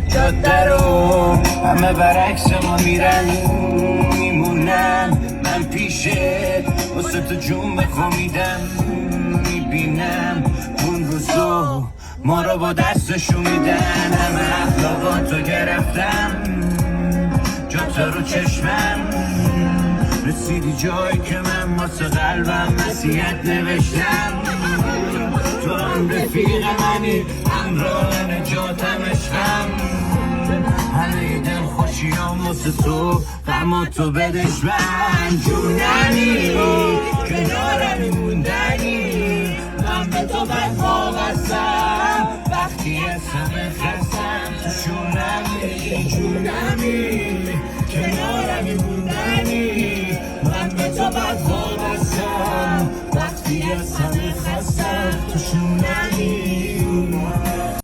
جاده رو همه برعکس ما میرن میمونن، من پیشت واسه تو جون بخومیدم، میبینم اون روزو ما رو با دستشون میدن، همه اخلاقاتو گرفتم جا تو رو چشمم، رسیدی جایی که من واسه قلبم وصیت نوشتم، تو هم رفیق منی همراه نجاتم عشقم، همه دل خوشیام واسه تو غما تو بدش من، جونمی کنارمی موندنی، من به تو بدها بستم وقتی اسم خستم، تو شونمی جونمی کنارمی موندنی، من به تو بدها بستم وقتی اسم خستم، تو شونمی